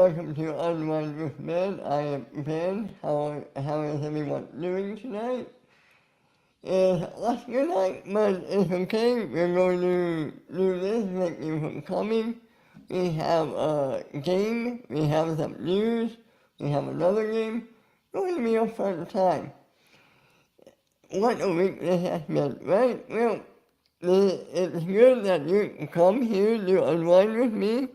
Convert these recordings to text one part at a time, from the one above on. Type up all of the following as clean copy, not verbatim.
welcome to Unwind with Ben. I am Ben. How is everyone doing tonight? Last good night, but it's okay. We're going to do this. Thank you for coming. We have a game. We have some news. We have another game. It's going to be a fun time. What a week this has been, right? Well, it's good that you come here to unwind with me,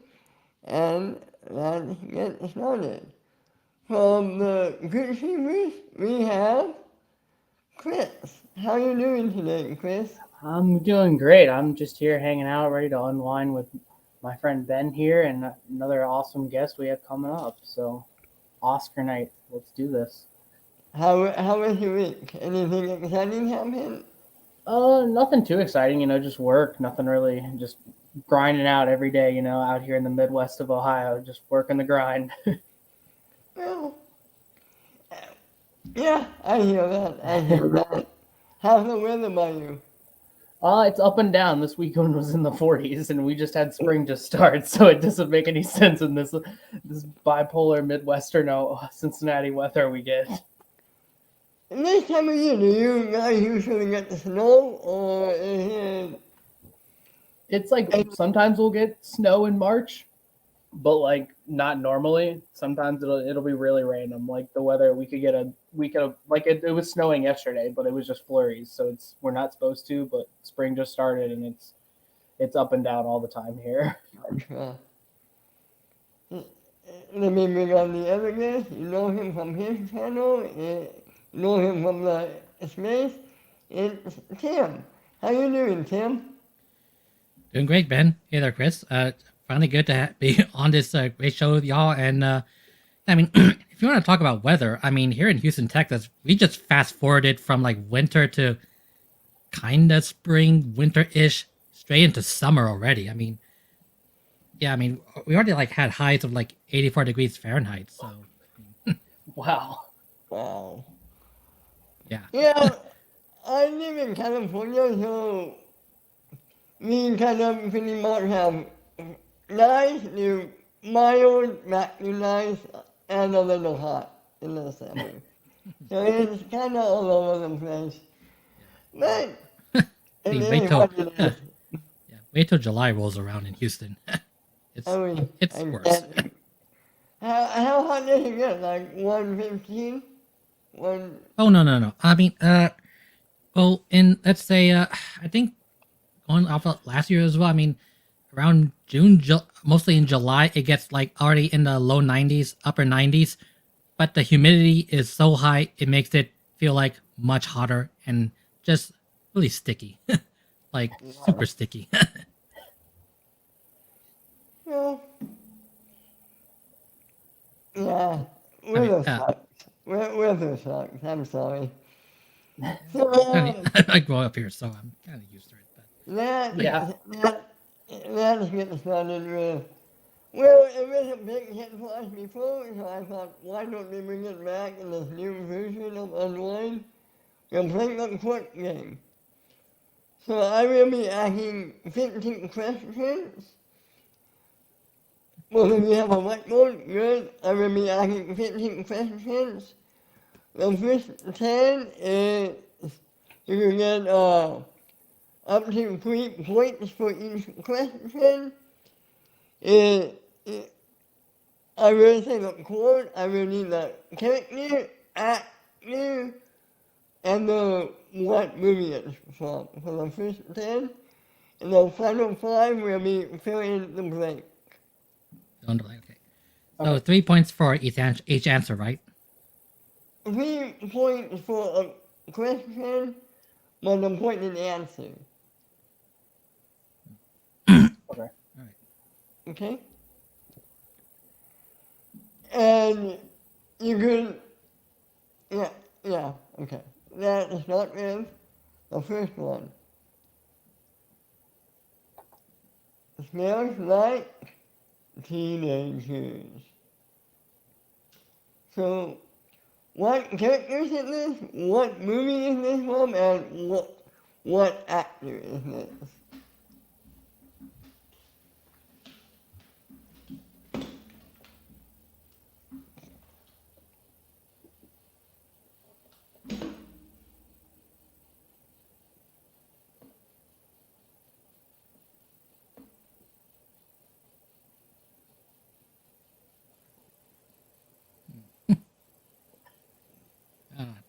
and let's get started. From the Good Receivers, we have Chris. How you doing today, Chris? I'm doing great. I'm just here hanging out, ready to unwind with my friend Ben here and another awesome guest we have coming up. So, Oscar night, let's do this. How was your week? Anything exciting happen? Nothing too exciting, just work, nothing really, just grinding out every day, out here in the Midwest of Ohio, just working the grind. Well, yeah, I hear that. I hear that. How's the weather by you? It's up and down. This weekend was in the 40s, and we just had spring just start, so it doesn't make any sense in this bipolar Midwestern Cincinnati weather we get. This time of year, do you guys usually get the snow, or is It's like it... sometimes we'll get snow in March, but like not normally. Sometimes it'll be really random. Like the weather, we could get a week of like it was snowing yesterday, but it was just flurries. So we're not supposed to, but spring just started and it's up and down all the time here. Let me bring on the other guest. You know him from his channel. You know him from the space. It's Tim. How you doing, Tim? Doing great, Ben. Hey there, Chris. Finally good to be on this great show with y'all. And I mean, if you want to talk about weather, I mean, here in Houston, Texas, we just fast forwarded from like winter to kind of spring, winter-ish, straight into summer already. I mean, yeah, I mean, we already like had highs of like 84 degrees Fahrenheit. So, Wow. Wow. yeah. Yeah, I live in California, so we kind of pretty much have nice to mild, back to nice, and a little hot in the summer. So it's kind of all over the place. But it See, is what it is. yeah, wait till July rolls around in Houston. I mean, it's I worse. get it. How hot does it get? Like 115? One... Oh no. I mean, well, in let's say, I think going off of last year as well. I mean, around June, mostly in July, it gets like already in the low 90s, upper 90s, but the humidity is so high it makes it feel like much hotter and just really sticky, like super sticky. Well, yeah, I mean, weather sucks. Weather sucks. I'm sorry. So, I grew up here, so I'm kind of used to it. But that, Yeah. that, let's get started with, well, it was a big hit for us before, so I thought, why don't we bring it back in this new version of Unwind? We'll play the quick game. So I will be asking 15 questions. Well, if you have a whiteboard, good. I will be asking 15 questions. The first 10 is you can get up to 3 points for each question. I will say the quote, I will need the character, actor, and the what movie it's from for the first 10. And the final 5 will be fill in the blank. okay. So 3 points for each answer, right? 3 points for a question, but a point in answer. Okay. All right. Okay? And you could, yeah, okay. Let's start with the first one. Smells like teenagers. So, what character is in this? What movie is this from? And what actor is this?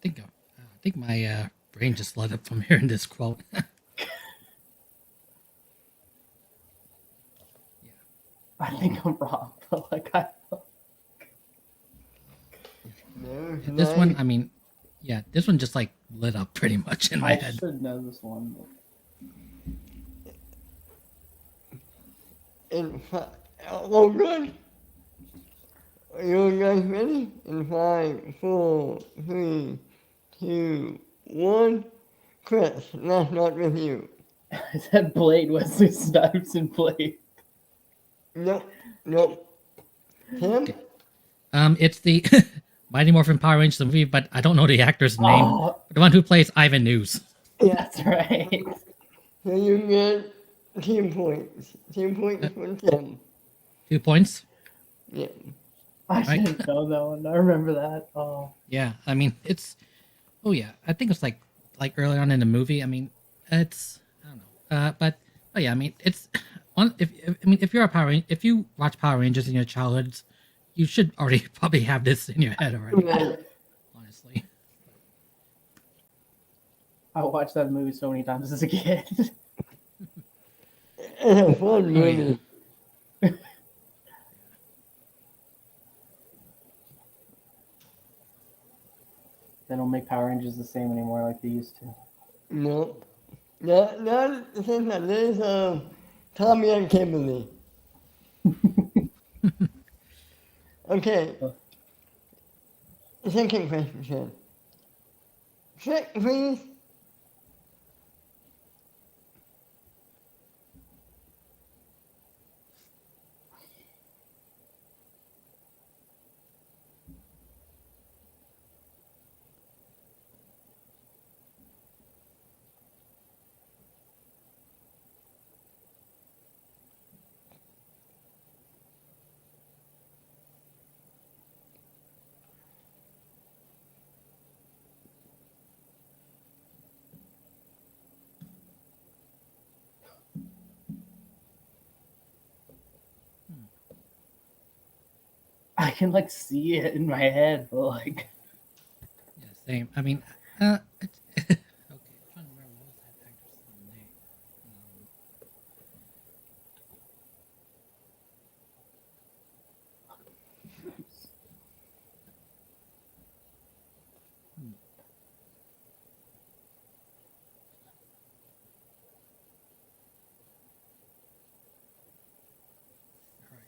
think my brain just lit up from hearing this quote. I think I'm wrong, but like I. No, This one, I mean, yeah, this one just like lit up pretty much in my I head. should know this one. Oh, good. Are you guys ready? In 5, 4, 3, 2, 1. Chris, let's start with you. I said Blade, Wesley Snipes, and Blade. Nope. Tim? It's the Mighty Morphin Power Rangers movie, but I don't know the actor's name. Oh, The one who plays Ivan News. that's right. So you get 2 points. 2 points for Tim. 2 points. Yeah. I Right. should know that one. I remember that. Oh, Yeah, I mean it's. Oh yeah, I think it's like early on in the movie. I mean, it's I don't know. But oh yeah, I mean it's one. If you're a if you watch Power Rangers in your childhoods, you should already probably have this in your head already. Yeah. Honestly. I watched that movie so many times as a kid. It's a fun yeah. movie. They don't make Power Rangers the same anymore like they used to. Nope. Not since the days of Tommy and Kimberly. Okay. Second question. Check, please. I can like see it in my head, but like Yeah, same. I mean, okay. I'm trying to remember what was that actor's name. All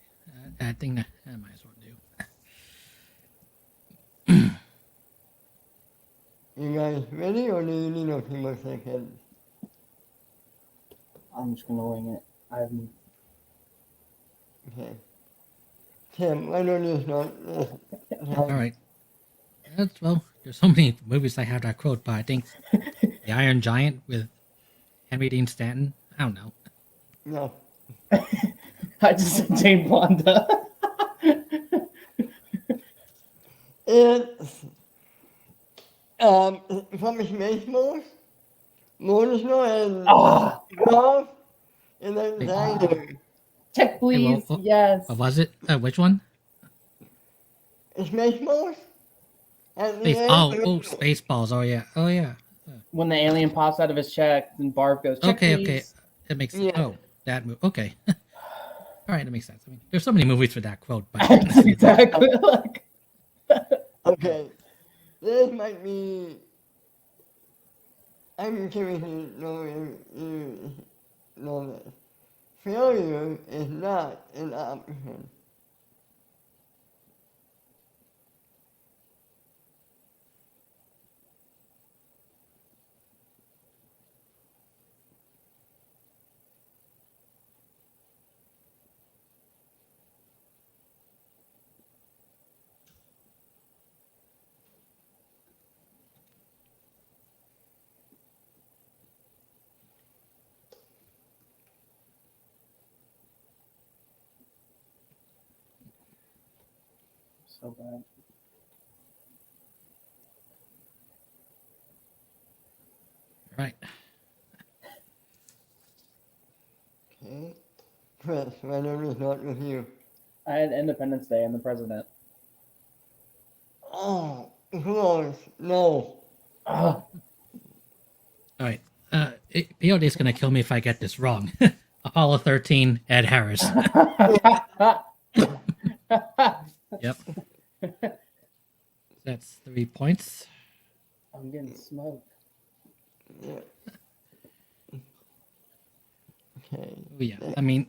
right. I think that I might as well do. You guys ready or do you need a few more seconds? I'm just gonna wing it. I'm Okay. Tim, why don't you start? All right. Well, there's so many movies I have that quote, but I think The Iron Giant with Henry Dean Stanton. I don't know. No. I just said Jane Fonda. It's from Spaceballs, Motorsport, and Ah, Golf, and then Wait. Diner. check please. what- Yes. What was it? Which one? Spaceballs? At the Space. end, Oh, Spaceballs. Oh yeah. When the alien pops out of his check, and Barb goes, check Okay. please. It makes Yeah. Oh, that movie. Okay. All right, that makes sense. I mean, there's so many movies with that quote, but Exactly. Like, Okay. This might be. I'm curious to know if you know this. Failure is not an option. so bad. right. Okay. Chris, why don't we start with you? I had Independence Day and the President. Oh, close. No. Uh, All right. POD is gonna kill me if I get this wrong. Apollo 13, Ed Harris. Yep. That's 3 points. I'm getting smoked. Yeah. Okay. Oh, yeah. I mean,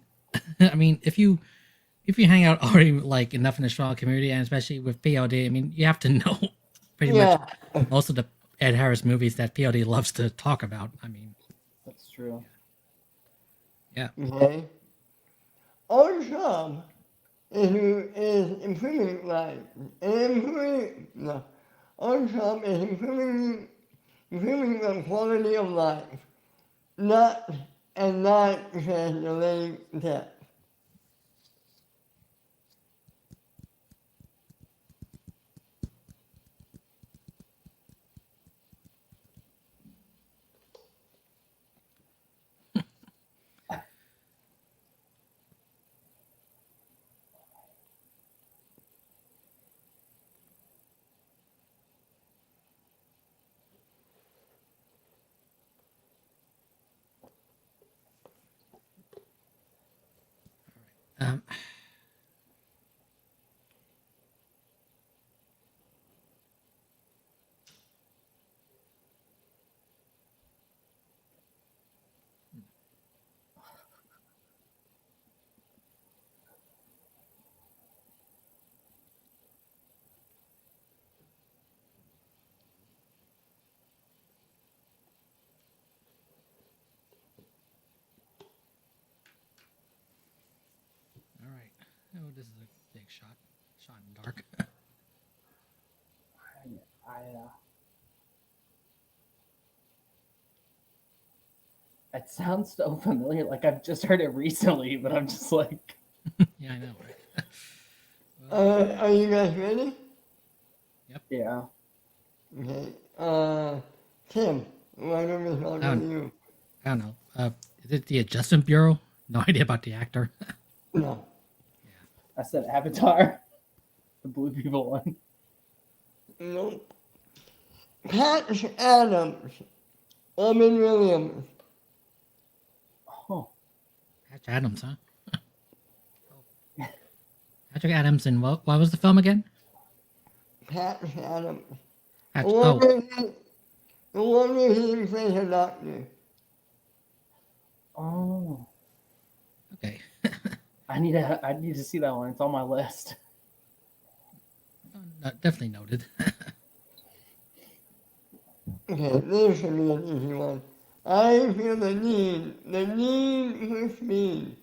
if you hang out already like enough in the strong community, and especially with POD, I mean, you have to know pretty much most of the Ed Harris movies that POD loves to talk about. I mean, That's true. yeah. Okay. Our job is improving lives. Our job is improving the quality of life, not just delaying death. Um, all right. Oh, this is a big shot. Shot in the dark. It sounds so familiar. Like I've just heard it recently, but I'm just like, Yeah, I know, right? Are you guys ready? yeah. Okay. Tim, why don't we start with you? I don't know. Is it the Adjustment Bureau? No idea about the actor. No. I said Avatar, the blue people one. Nope. Patch Adams. Robin Williams. Oh, Patch Adams, huh? Patrick Adams and what was the film again? Patch Adams. Patch, The one where he plays a doctor. oh. okay. I need to see that one. It's on my list. Definitely noted. Okay, this should be an easy one. I feel the need for speed.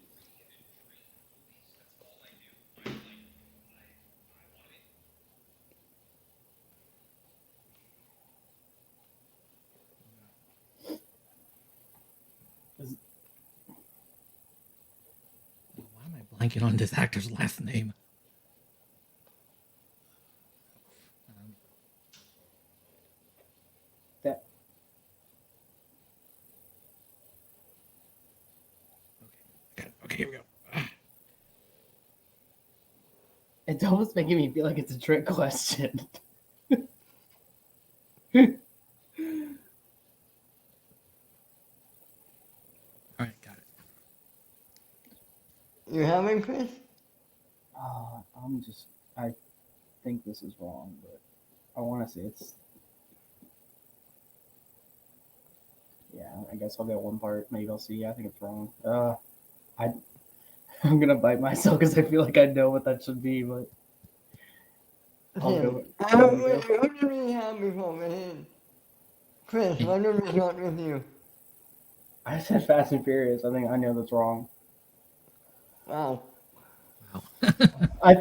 Why am I blanking on this actor's last name? That Okay, here we go. it's almost making me feel like it's a trick question. All right, got it. You having, Chris? I think this is wrong, but I want to say it's. Yeah, I guess I'll get one part. Maybe I'll see. I think it's wrong. I'm gonna bite myself because I feel like I know what that should be, but I'll go. Who did we have before with him? Chris, why don't we start with you? I said Fast and Furious. I think I know that's wrong. Wow. Wow. I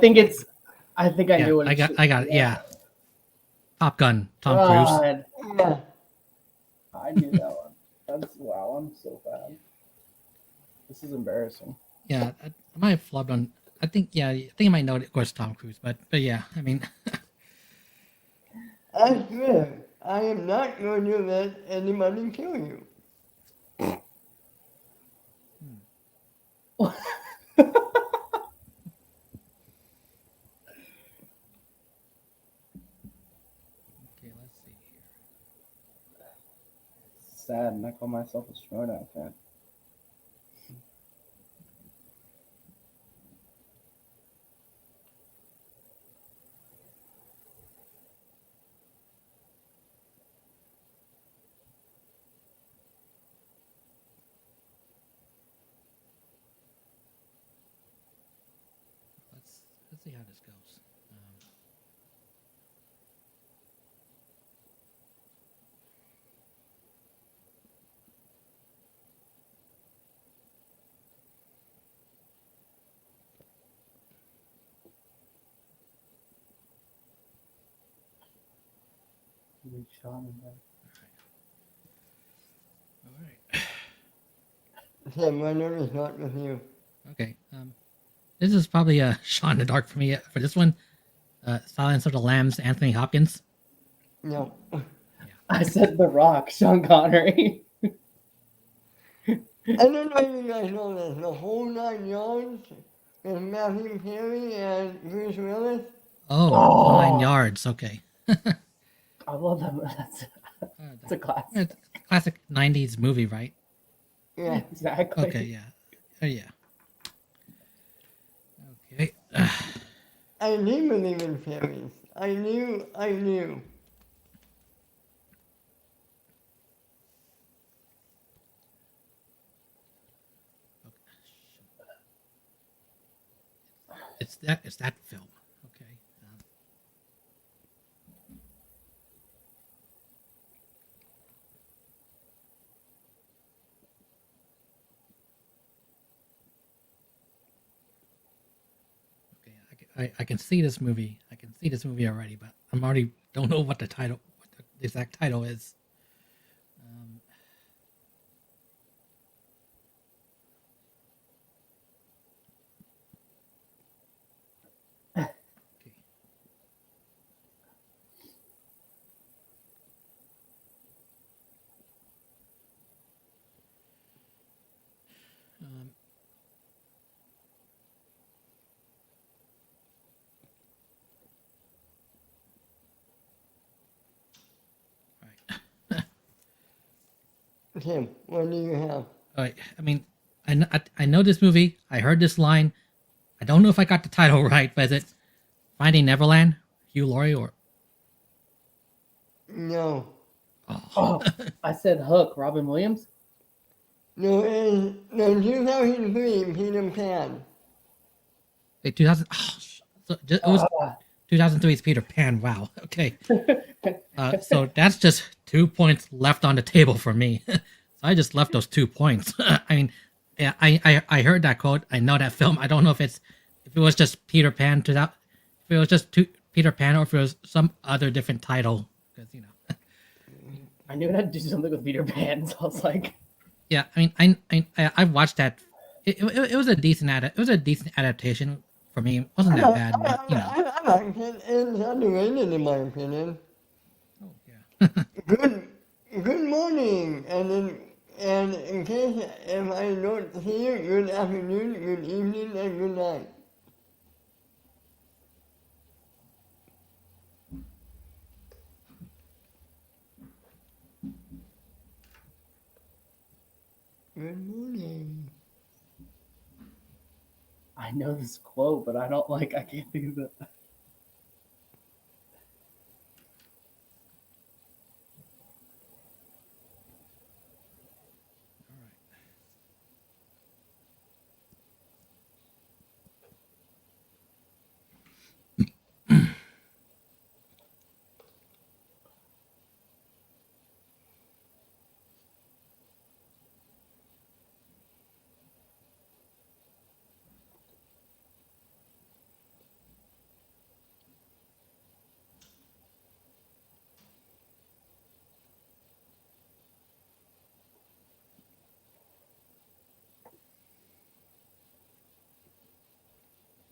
think I Yeah, knew what I got it. Yeah. Top Gun, Tom God, Yeah. I knew that one. Wow, I'm so bad. This is embarrassing. Cruise. Yeah, I might have flubbed on. I think I might know it, of course, Tom Cruise, but yeah, I mean, I swear, I am not going to let anybody kill you. okay, let's see here. sad, and I call myself a Schmoedown fan. Let's see how this goes. Big Sean and that. All right. Tim, my name is not with you. Okay. This is probably a shot in the dark for me for this one. Silence of the Lambs, Anthony Hopkins. No. I said The Rock, Sean Connery. I don't know if you guys know this. The whole 9 yards with Matthew Perry and Bruce Willis. Oh, 9 yards. Okay. I love that. That's a classic. It's a classic 90s movie, right? Yeah. Exactly. Okay, yeah. Oh, yeah. Okay. I do believe in fairies. I knew. It's that film. Okay. I can see this movie. I can see this movie already, but I'm already don't know what the exact title is. Okay. Tim, what do you have? All right. I mean, I know this movie. I heard this line. I don't know if I got the title right, but is it Finding Neverland? Hugh Laurie or? No. Oh, I said Hook, Robin Williams. No, it's the 2003 Peter Pan. Wait, 2000. Oh, so it was 2003's Peter Pan. Wow. Okay. So that's just 2 points left on the table for me. So I just left those 2 points. I mean, yeah, I heard that quote. I know that film. I don't know if it was just Peter Pan if it was just Peter Pan or if it was some other different title. Because I knew it had to do something with Peter Pan, so I was like, yeah. I mean, I watched that. It was a decent adaptation for me. It wasn't that bad, but I like it. It's underrated in my opinion. Oh yeah. Good morning, and in case if I don't see you, good afternoon, good evening, and good night. Good morning. I know this quote, but I can't think of it.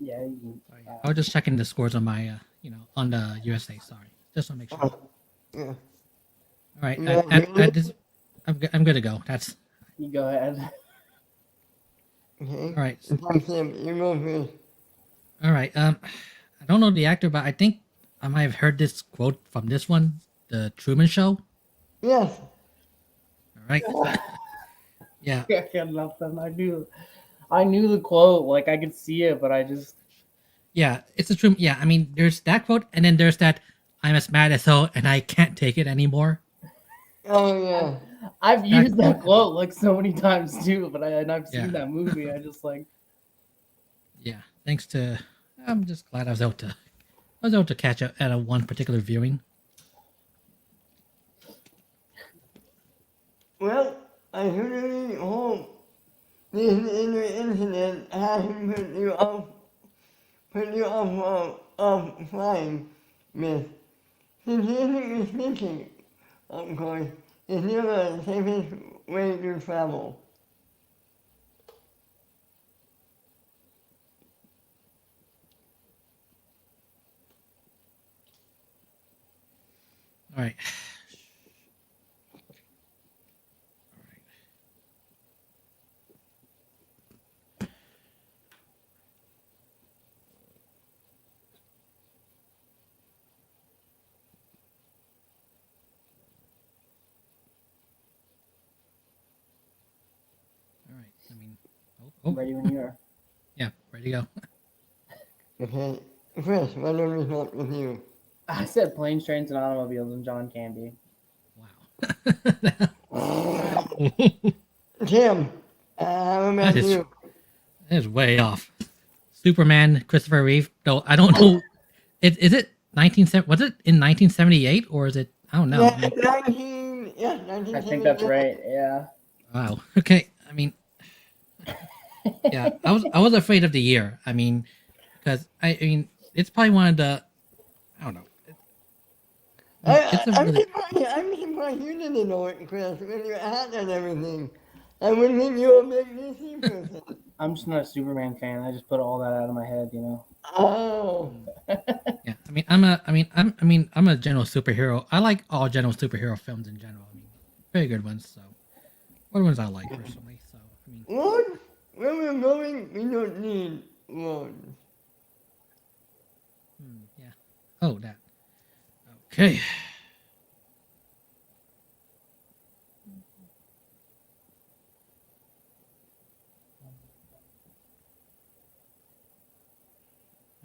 Yeah, I was just checking the scores on my, on the USA. Sorry, just to make sure. Yeah. All right, Yeah, I'm good to go. That's you go ahead. Okay. all right. Tim, you go first. All right. I don't know the actor, but I think I might have heard this quote from this one, the Truman Show. Yes. All right? Yeah. I got nothing. I knew the quote. Like I could see it, but I just Yeah, it's a true. Yeah, I mean, there's that quote, and then there's that I'm as mad as hell, and I can't take it anymore. Oh yeah. I've That used that quote. quote like so many times too. But I've seen Yeah. that movie. I just like Yeah, thanks to. I'm just glad I was able to catch up at a one particular viewing. Well, I really hope this incident hasn't put you off flying, Miss. Statistically speaking, of course, is still the safest way to travel. All right. All right. I mean, I'm ready when you are. yeah, ready to go. Okay, Chris, why don't we start with you? I said planes, trains, and automobiles, and John Candy. Wow. Tim, how about That is you? that is way off. Superman, Christopher Reeve. No, I don't know. Is it 1970? Was it in 1978 or is it? I don't know. Yeah, I mean, 1978. I think that's right. Yeah. wow. Okay. I mean, yeah. I was afraid of the year. I mean, because I mean, it's probably one of the. I don't know. It's a really. I'm surprised you didn't know it, Chris, with your hat and everything. I would think you were a big DC person. I'm just not a Superman fan. I just put all that out of my head, you know. Oh. Yeah. I mean, I'm a general superhero. I like all general superhero films in general. I mean, very good ones. So, what ones I like personally. So, I mean, Roads? Where we're going, we don't need roads. yeah. Oh, that. Okay.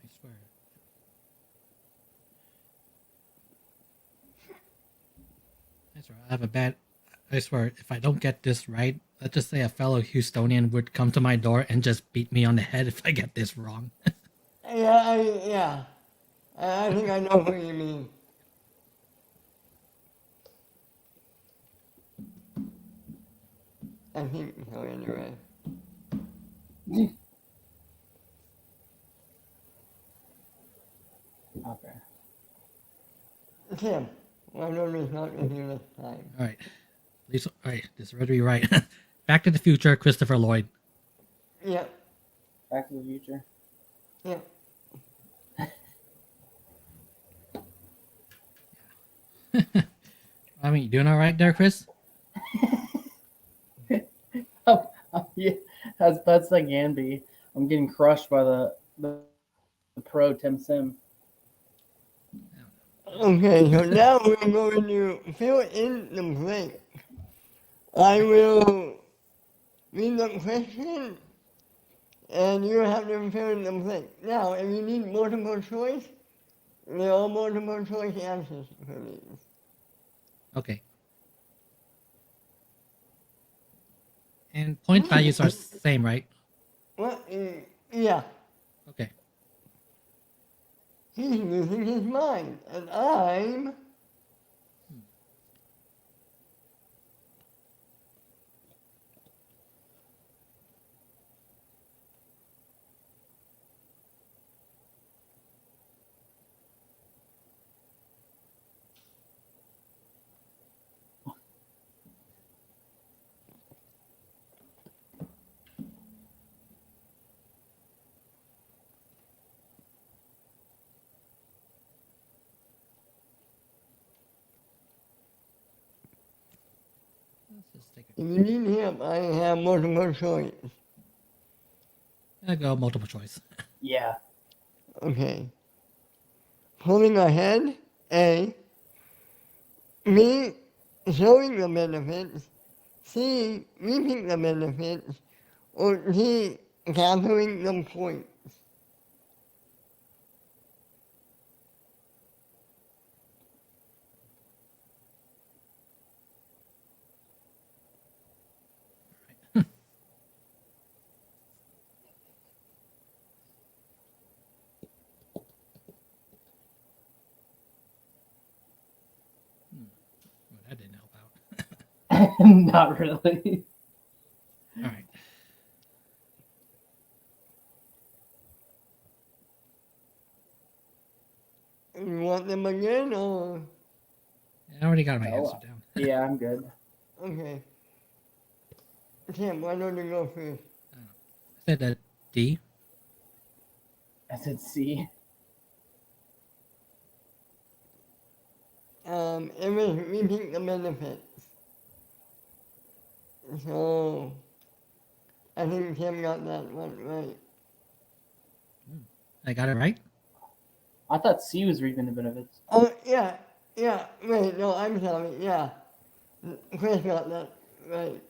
I swear. I swear. I have a bad. I swear, if I don't get this right, let's just say a fellow Houstonian would come to my door and just beat me on the head if I get this wrong. Yeah. I think I know what you mean. I think so anyway. Okay. Tim, why don't we start with you this time? All right. Lisa, all right. This is be right. Back to the Future, Christopher Lloyd. Yep. Back to the Future. Yep. I mean, you doing all right there, Chris? Yeah, as best I can be. I'm getting crushed by the pro Tim Sim. Okay, so now we're going to fill in the blank. I will read the question, and you have to fill in the blank. Now, if you need multiple choice, there are multiple choice answers for these. Okay. And point values are same, right? What? Yeah. Okay. He's losing his mind, and I'm... Let's just take If you need help, I have multiple choice. I go multiple choice. Yeah. Okay. Pulling ahead, A. Me showing the benefits, C. Reaping the benefits. Or D. Gathering the points. Well, that didn't help out. Not really. All right. You want them again or? I already got my No. answer down. Yeah, I'm good. Okay. Tim, why don't you go first? I said that D. I said C. It was reaping the benefits. So, I think Tim got that one right. I got it right. I thought C was reaping the benefits. Oh, yeah, wait, no, I'm sorry, yeah. Chris got that right.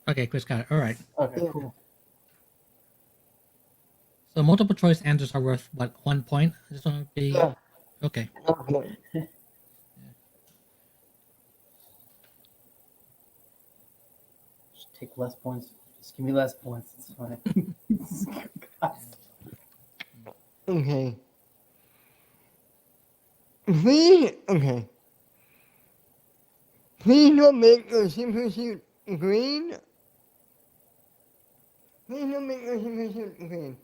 Okay, Chris got it. All right. Okay, Yeah. cool. So multiple choice answers are worth what, 1 point? I just want to be Yeah, okay. okay. Just take less points. Just give me less points. It's fine. Okay. Okay. Please don't make your super suit green. Please don't make your super suit green.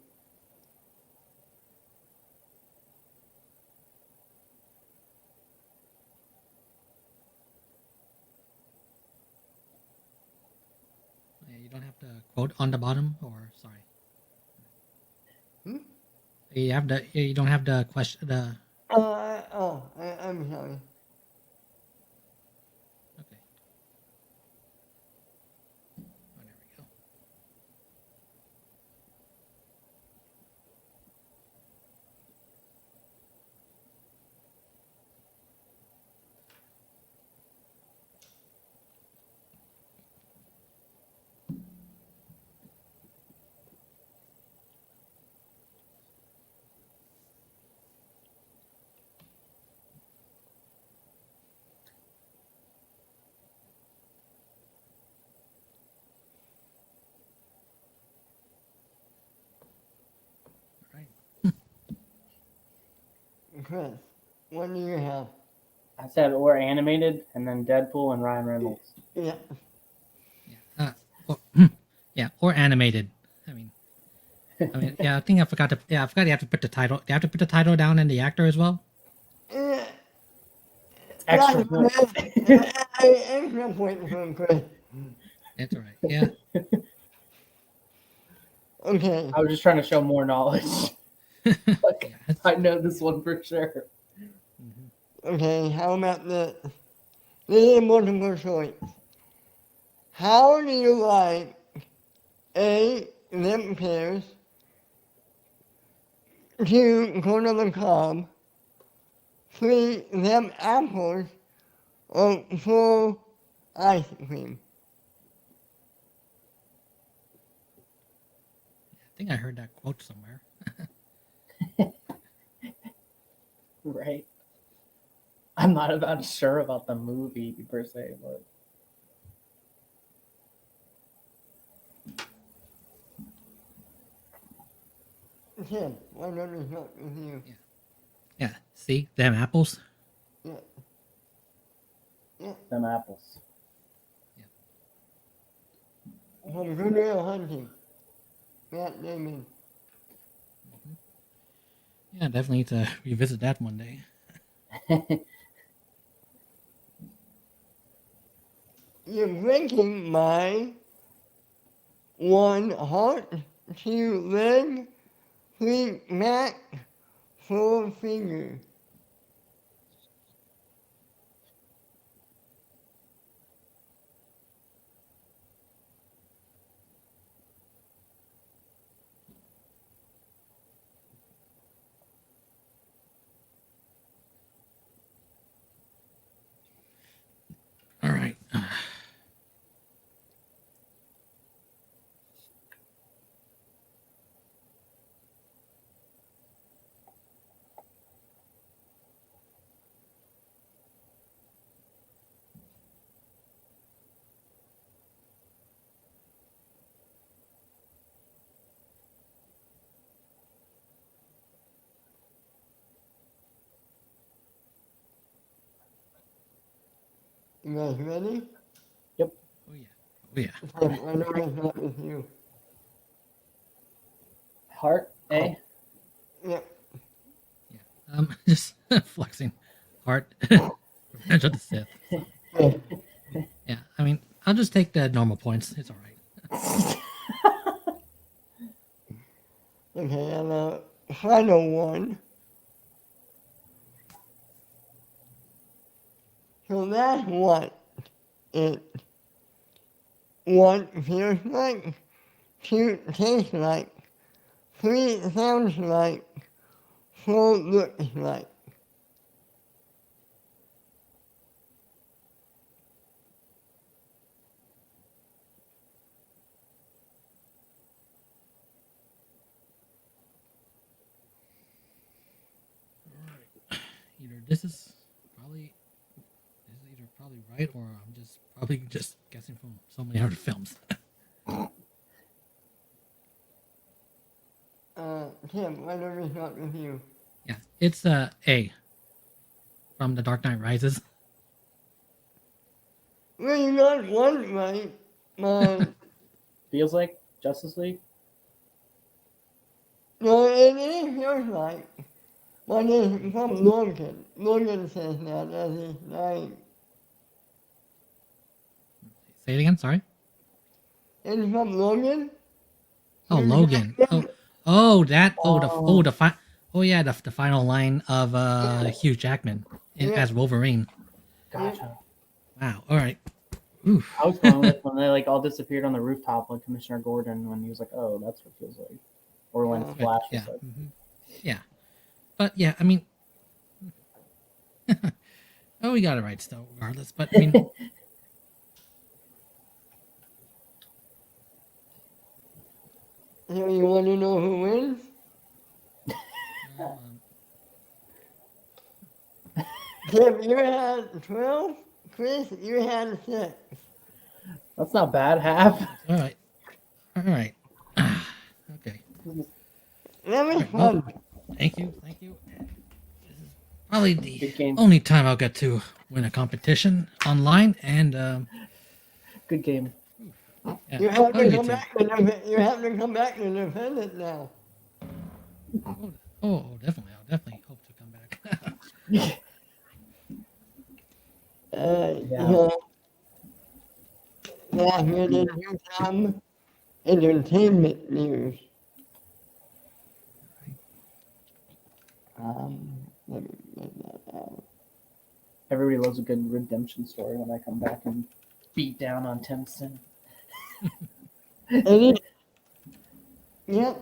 Yeah, you don't have to quote on the bottom, or sorry. Hmm? You have the. You don't have the question. The I'm sorry. okay. Oh, there we go. All right. Chris, what do you have? I said or animated, and then Deadpool and Ryan Reynolds. Yeah. Yeah. Or, yeah, or animated. I mean, yeah. I think I forgot to. Yeah, I forgot you have to put the title. You have to put the title down and the actor as well. Extra point. Extra point from Chris. That's all right. Yeah. Okay. I was just trying to show more knowledge. Like, Yeah, I know this one for sure. Okay, how about this? This is multiple choice. How do you like A. Limp pears, 2. corn on the cob, 3. Limp apples, or 4. Ice cream? I think I heard that quote somewhere. Right. I'm not about sure about the movie per se, but Tim, why don't we start with you? Yeah. See them apples. Yeah. Yeah. them apples. From Goodwill Hunting. Matt Damon. Yeah, definitely need to revisit that one day. You're breaking my 1. heart, 2. leg, 3. back, 4. finger. All right. You guys ready? Oh yeah. Oh yeah. I know it's not with you. Heart, A. Yep. Yeah. Just flexing. Heart. Revenge of the Sith. So, Okay. yeah. I mean, I'll just take the normal points. It's all right. Okay, and final one. So that's what feels like, two tastes like, three sounds like, four looks like. Either this is either probably right, or I'm just probably just guessing from so many other films. Tim, why don't we start with you? Yeah, it's A from The Dark Knight Rises. Well, you got one right, but Feels like Justice League. no, it is yours right. But it's from Logan. Logan says that as his name. Say it again. Sorry. It's from Logan? Oh, Logan. Oh, that. Oh. Oh yeah, the final line of Hugh Jackman as Wolverine. Gotcha. Wow. All right. Oof. I was going with when they like all disappeared on the rooftop, like Commissioner Gordon, when he was like, "Oh, that's what it feels like," or when Flash was Yeah. like, Yeah. But yeah, I mean, oh, we got it right still, regardless. But I mean, So you want to know who wins? um, Tim, you had 12. Chris, you had 6. "That's not bad, half." all right. All right. Okay. That was Alright, well, fun. Thank you. Thank you. This is probably the Good game. only time I'll get to win a competition online, and Good game. yeah, You have oh, to you come too. back and you have to come back and defend it now. Oh, definitely. I'll definitely hope to come back. Yeah. Now here to do some entertainment news. Let me get that out. Everybody loves a good redemption story when I come back and beat down on Timson. Any? Yep.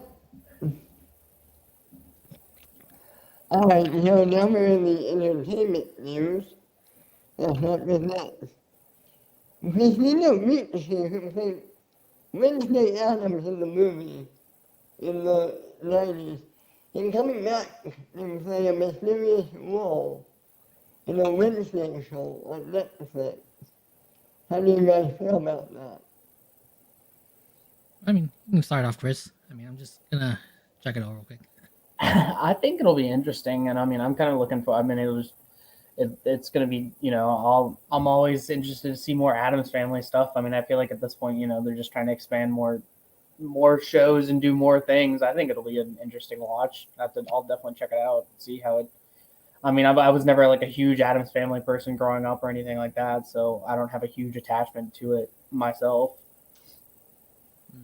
Alright, so now we're in the entertainment news. That's not good news. Christina Ricci, who played Wednesday Addams in the movie in the 90s, is coming back to play a mysterious role in a Wednesday show on Netflix. How do you guys feel about that? I mean, you can start off, Chris. I mean, I'm just gonna check it out real quick. I think it'll be interesting, and I mean, I'm kind of looking for. I mean, it's going to be, I'm always interested to see more Adams Family stuff. I mean, I feel like at this point, they're just trying to expand more shows and do more things. I think it'll be an interesting watch. I'll definitely check it out, see how it. I mean, I was never like a huge Adams Family person growing up or anything like that, so I don't have a huge attachment to it myself. Yeah.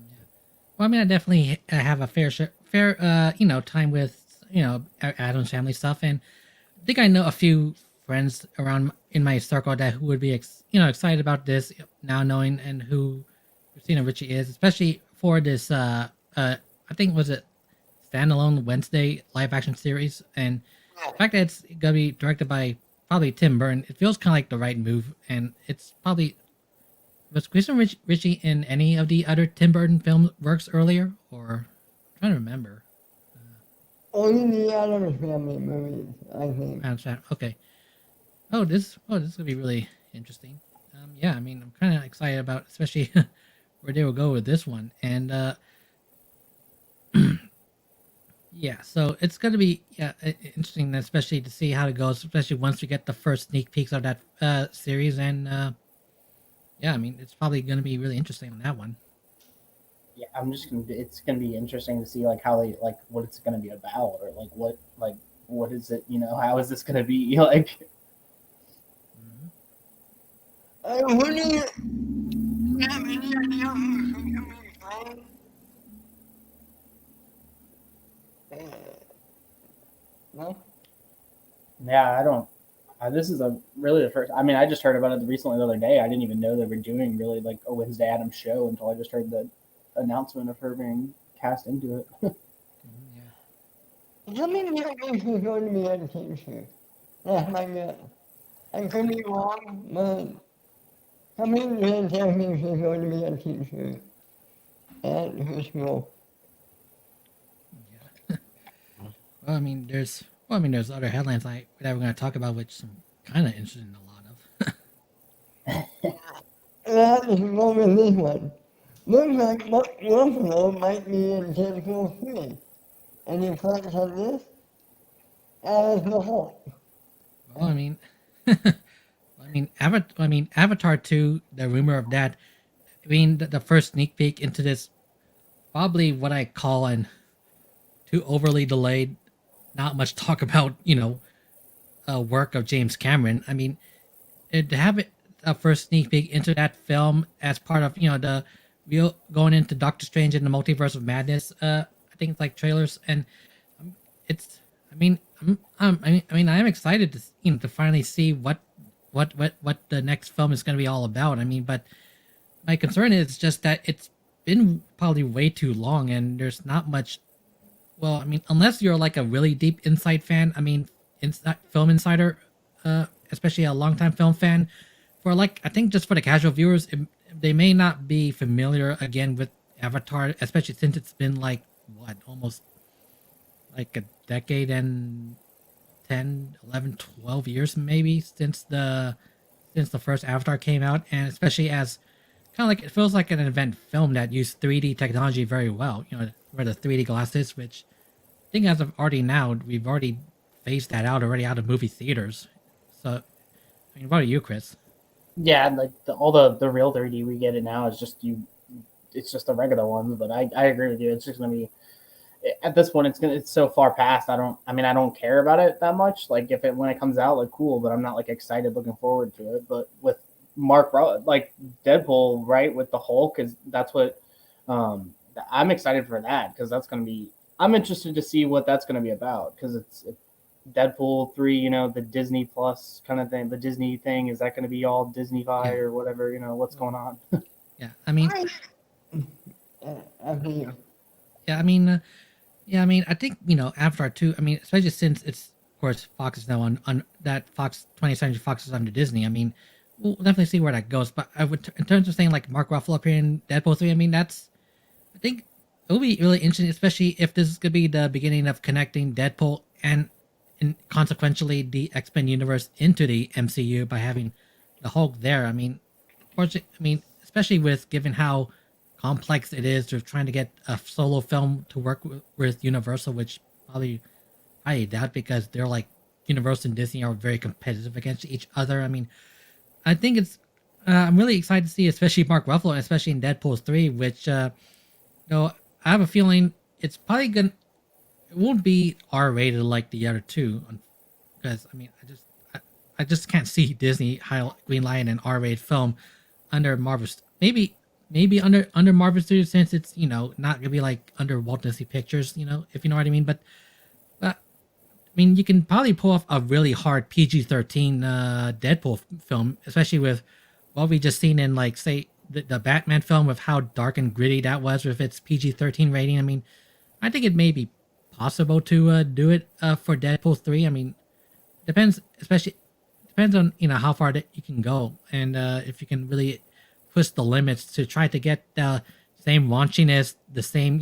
Well, I mean, I definitely have a fair time with Adam's Family stuff, and I think I know a few friends around in my circle that who would be excited about this now, knowing and who Christina Ricci is, especially for this I think was it standalone Wednesday live action series, and the fact that it's gonna be directed by probably Tim Burton, it feels kind of like the right move, and it's probably. Was Christina Ricci in any of the other Tim Burton film works earlier, or I'm trying to remember? Only the Addams Family movies, I think. Okay. This is gonna be really interesting. Yeah, I mean, I'm kind of excited about, especially where they will go with this one, and yeah, so it's gonna be interesting, especially to see how it goes, especially once we get the first sneak peeks of that series, and yeah, I mean it's probably gonna be really interesting on that one. Yeah, I'm just gonna. It's gonna be interesting to see like how they like what it's gonna be about, or like what is it? You know, how is this gonna be like? Mhm. Who do you have any idea who's going to be playing? No? Yeah, I don't. This is really the first. I mean, I just heard about it recently the other day. I didn't even know they were doing really like a Wednesday Addams show until I just heard the announcement of her being cast into it. Yeah. How many years is going to be on TV? That's my guess. I could be wrong, but how many years is going to be on TV? At his school. Yeah. Well, I mean, there's other headlines that we're gonna talk about, which I'm kind of interested in a lot of. That is more than this one. Looks like Mark Ruffalo might be in Deadpool 3. Any thoughts on this? As the Hulk. Well, I mean, Avatar 2. The rumor of that. I mean, the first sneak peek into this, probably what I call an too overly delayed, not much talk about, work of James Cameron. I mean, to have it a first sneak peek into that film as part of the real going into Doctor Strange and the Multiverse of Madness. I think it's like trailers, and it's. I mean, I am excited to to finally see what the next film is going to be all about. I mean, but my concern is just that it's been probably way too long, and there's not much. Well, I mean, unless you're like a really deep Inside fan, I mean, film insider, especially a longtime film fan, for like I think just for the casual viewers, they may not be familiar again with Avatar, especially since it's been like what almost like a decade and 10, 11, 12 years maybe since the first Avatar came out, and especially as kind of like it feels like an event film that used 3D technology very well. Where the 3D glasses, which I think as of already now, we've already phased that out of movie theaters. So, I mean, what about you, Chris? Yeah, and like all the real 3D we get it now is just you. It's just the regular ones, but I agree with you. It's just gonna be at this point. It's so far past. I don't care about it that much. Like if it when it comes out, like cool, but I'm not like excited looking forward to it. But with like Deadpool, right, with the Hulk, is that's what um I'm excited for that because that's gonna be. I'm interested to see what that's gonna be about because it's Deadpool 3, the Disney Plus kind of thing, the Disney thing. Is that going to be all Disney-fi or whatever? What's going on? Yeah, I mean, After yeah, I mean, yeah, I mean, I think Avatar 2. I mean, especially since it's of course Fox is now on that Fox 20th Century Fox is under Disney. I mean, we'll definitely see where that goes. But I would, in terms of saying like Mark Ruffalo appearing in Deadpool 3. I mean, I think it will be really interesting, especially if this is gonna be the beginning of connecting Deadpool and consequentially the X-Men universe into the MCU by having the Hulk there. I mean, of course, I mean, especially with given how complex it is to trying to get a solo film to work with Universal, which probably I doubt because they're like Universal and Disney are very competitive against each other. I mean, I think it's. I'm really excited to see, especially Mark Ruffalo, and especially in Deadpool 3, which I have a feeling it's probably gonna. It won't be R rated like the other two, because I mean, I just can't see Disney green light an R rated film under Marvel. Maybe under Marvel Studios, since it's not gonna be like under Walt Disney Pictures, if you know what I mean. But I mean, you can probably pull off a really hard PG-13 Deadpool film, especially with what we just seen in like say the Batman film, with how dark and gritty that was with its PG-13 rating. I mean, I think it may be possible to do it for Deadpool 3. I mean, depends on how far that you can go, and if you can really push the limits to try to get the same raunchiness, the same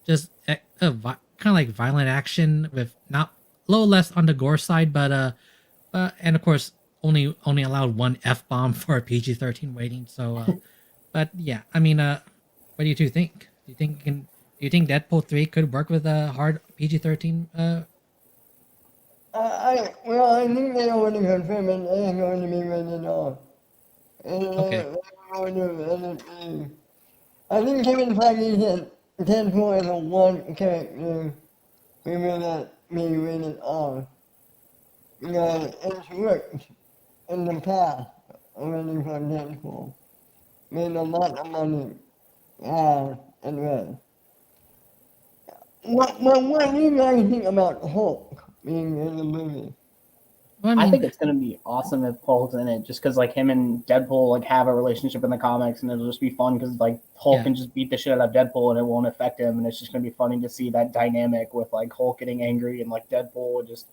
just kind of like violent action with not a little less on the gore side, but and of course only allowed one F-bomb for a PG-13 rating. So, but yeah, I mean, what do you two think? Do you think you think Deadpool 3 could work with a hard PG-13? I think they already confirmed it is going to be rated R. And Okay. I think Kevin Feige said Deadpool is a one character we will not be rated R. It's worked in the past already for Deadpool. Made a lot of money and red. What do you guys think about Hulk being in the movie? Well, I think it's gonna be awesome if Hulk's in it, just because like him and Deadpool like have a relationship in the comics, and it'll just be fun because like Hulk Yeah. can just beat the shit out of Deadpool and it won't affect him, and it's just gonna be funny to see that dynamic with like Hulk getting angry and like Deadpool, and just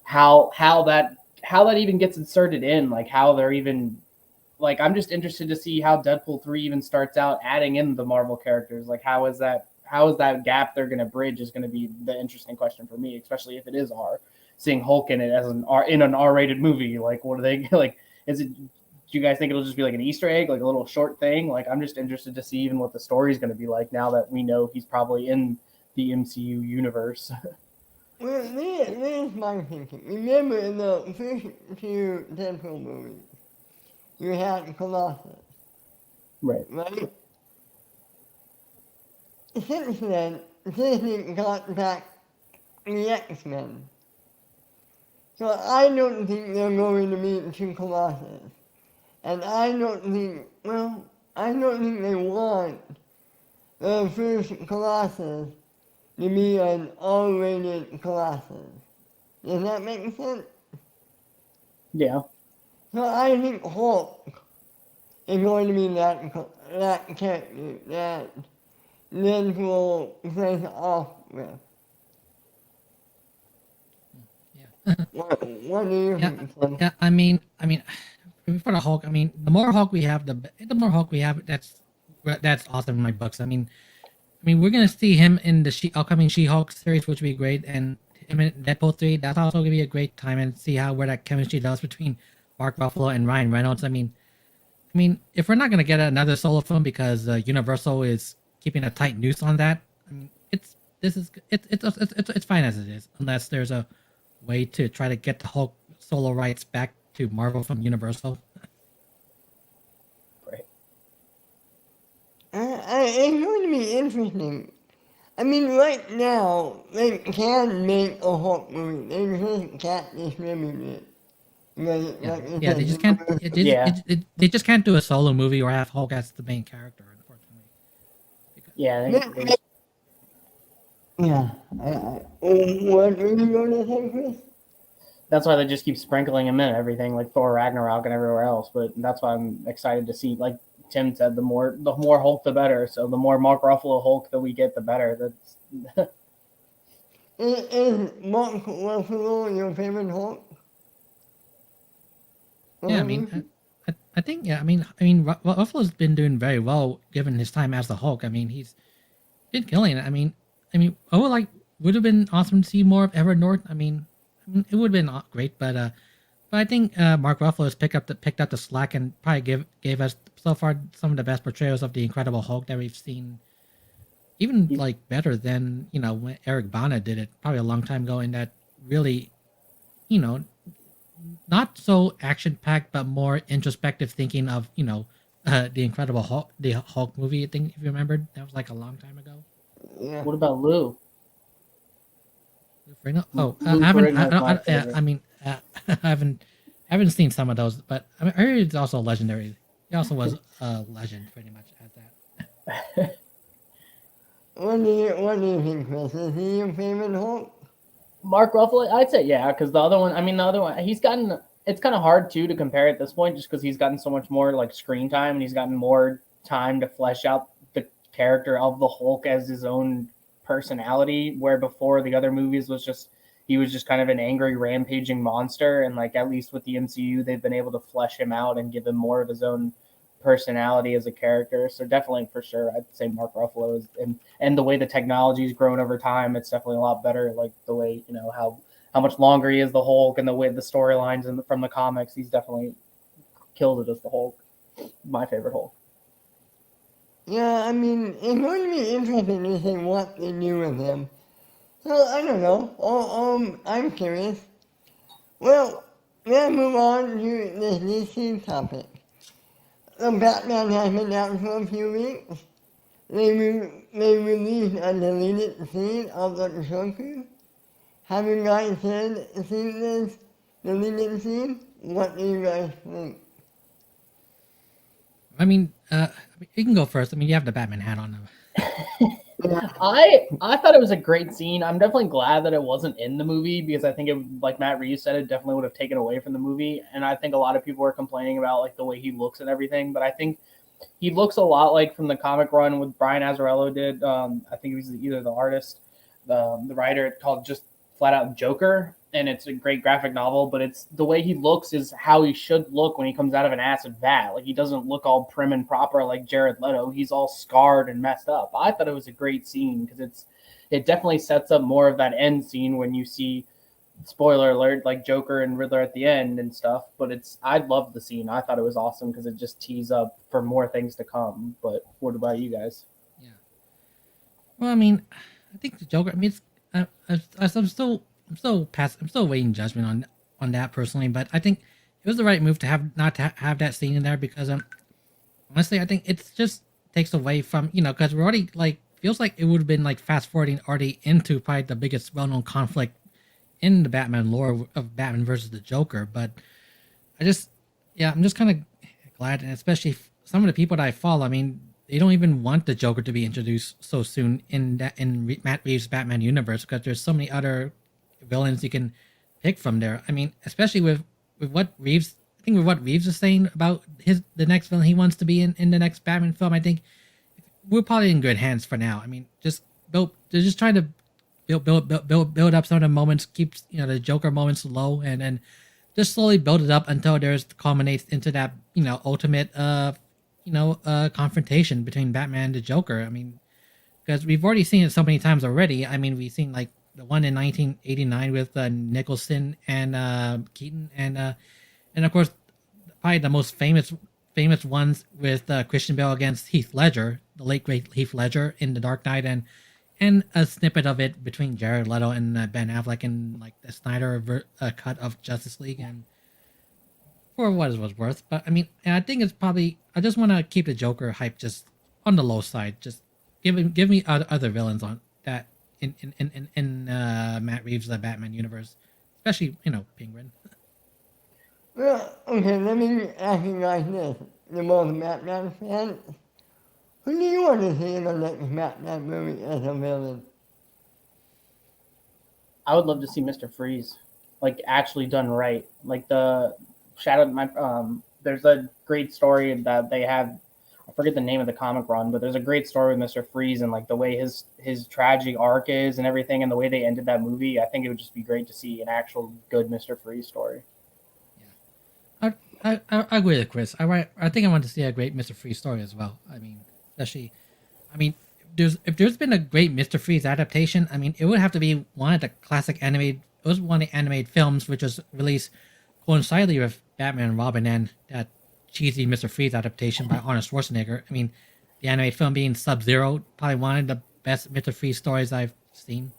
how that even gets inserted in, like how they're even like I'm just interested to see how Deadpool 3 even starts out adding in the Marvel characters. Like how is that gap they're gonna bridge is gonna be the interesting question for me, especially if it is R. Seeing Hulk in it as an R-rated movie, like what are they like? Is it? Do you guys think it'll just be like an Easter egg, like a little short thing? Like I'm just interested to see even what the story is going to be like now that we know he's probably in the MCU universe. Well, there's my thinking. Remember in the first two Deadpool movies, you had Colossus, Right. right? Since then, Disney got back the X-Men. So I don't think they're going to meet two Colossus. And I don't think they want the first Colossus to be an R-rated Colossus. Does that make sense? Yeah. So I think Hulk is going to be that character that Deadpool plays off with. What do you think? Tim? Yeah. I mean, for the Hulk, I mean, the more Hulk we have, the more Hulk we have. That's awesome in my books. I mean, we're gonna see him in the upcoming She-Hulk series, which would be great, and him in Deadpool 3. That's also gonna be a great time and see where that chemistry does between Mark Ruffalo and Ryan Reynolds. I mean, if we're not gonna get another solo film because Universal is keeping a tight noose on that, I mean, it's fine as it is, unless there's a way to try to get the Hulk solo rights back to Marvel from Universal. Right. It's going to be interesting. I mean, right now, they can make a Hulk movie. They just can't distribute it. Yeah, they just can't. They just can't do a solo movie or have Hulk as the main character, unfortunately. Yeah. Yeah. What were you going to say, Chris? That's why they just keep sprinkling him in everything, like Thor Ragnarok and everywhere else. But that's why I'm excited to see. Like Tim said, the more Hulk, the better. So the more Mark Ruffalo Hulk that we get, the better. That's Is Mark Ruffalo your favorite Hulk? Yeah, I think Ruffalo's been doing very well given his time as the Hulk. I mean, he's been killing it. I mean, would have been awesome to see more of Edward Norton. I mean, it would have been great, but I think Mark Ruffalo has picked up the slack and probably gave us so far some of the best portrayals of the Incredible Hulk that we've seen. Even like better than when Eric Bana did it probably a long time ago, in that really, not so action packed but more introspective thinking of the Incredible Hulk, the Hulk movie. I think if you remembered, that was like a long time ago. Yeah. What about Lou? Oh, Lou I haven't seen some of those, but I heard it's also legendary. He also was a legend, pretty much at that. What do you think, Chris? Is he your favorite Hulk? Mark Ruffalo, I'd say yeah, because the other one, he's gotten. It's kind of hard too to compare at this point, just because he's gotten so much more like screen time, and he's gotten more time to flesh out the character of the Hulk as his own personality. Where before the other movies he was just kind of an angry, rampaging monster, and like at least with the MCU, they've been able to flesh him out and give him more of his own personality as a character. So definitely, for sure, I'd say Mark Ruffalo is, and the way the technology's grown over time, it's definitely a lot better. Like the way how much longer he is the Hulk, and the way the storylines from the comics, he's definitely killed it as the Hulk. My favorite Hulk. Yeah, I mean, it's going to be interesting to see what they do with him. So, I don't know. I'm curious. Well, let's move on to this DC topic. The Batman has been out for a few weeks. They released a deleted scene of the Joker. Have you guys seen this deleted scene? What do you guys think? I mean, you can go first. I mean, you have the Batman hat on. I thought it was a great scene. I'm definitely glad that it wasn't in the movie because I think it, like Matt Reeves said, it definitely would have taken away from the movie. And I think a lot of people were complaining about like the way he looks and everything. But I think he looks a lot like from the comic run with Brian Azzarello did. I think he was either the artist, the writer, called just flat out Joker, and it's a great graphic novel. But it's the way he looks is how he should look when he comes out of an acid vat. Like he doesn't look all prim and proper like Jared Leto. He's all scarred and messed up. I thought it was a great scene because it definitely sets up more of that end scene when you see, spoiler alert, like Joker and Riddler at the end and stuff. But I loved the scene. I thought it was awesome because it just tees up for more things to come. But what about you guys? Yeah. Well, I mean, I think the Joker. I mean, I'm still waiting judgment on that personally. But I think it was the right move to have that scene in there because honestly, I think it's just takes away from because we're already like feels like it would have been like fast forwarding already into probably the biggest well known conflict in the Batman lore of Batman versus the Joker. But I'm just kind of glad, and especially some of the people that I follow. I mean, they don't even want the Joker to be introduced so soon in Matt Reeves' Batman universe because there's so many other villains you can pick from there. I mean, especially with what Reeves, I think with what Reeves is saying about the next villain he wants to be in the next Batman film. I think we're probably in good hands for now. I mean, they're just trying to build up some of the moments, keeps the Joker moments low, and then just slowly build it up until there's culminates into that ultimate confrontation between Batman and the Joker. I mean, because we've already seen it so many times already. I mean, we've seen like the one in 1989 with Nicholson and Keaton, and of course probably the most famous ones with Christian Bale against Heath Ledger, the late great Heath Ledger in The Dark Knight, and a snippet of it between Jared Leto and Ben Affleck in like the Snyder cut of Justice League, and for what it was worth. But I mean, I think it's probably I just want to keep the Joker hype just on the low side. Just give me other villains on that in Matt Reeves' Batman universe, especially Penguin. Well, okay, let me ask you guys this. The most Batman fans, who do you want to see in the next Batman movie as a villain? I would love to see Mr. Freeze, like actually done right. Like the there's a great story that they have. I forget the name of the comic run, but there's a great story with Mr. Freeze and like the way his tragic arc is and everything, and the way they ended that movie. I think it would just be great to see an actual good Mr. Freeze story. I agree with Chris. I think I want to see a great Mr. Freeze story as well. I mean, especially, I mean, if there's been a great Mr. Freeze adaptation, I mean, it would have to be one of the classic animated. It was one of the animated films which was released coincidentally with Batman and Robin and that cheesy Mr. Freeze adaptation by Arnold Schwarzenegger. I mean, the animated film being Sub-Zero, probably one of the best Mr. Freeze stories I've seen.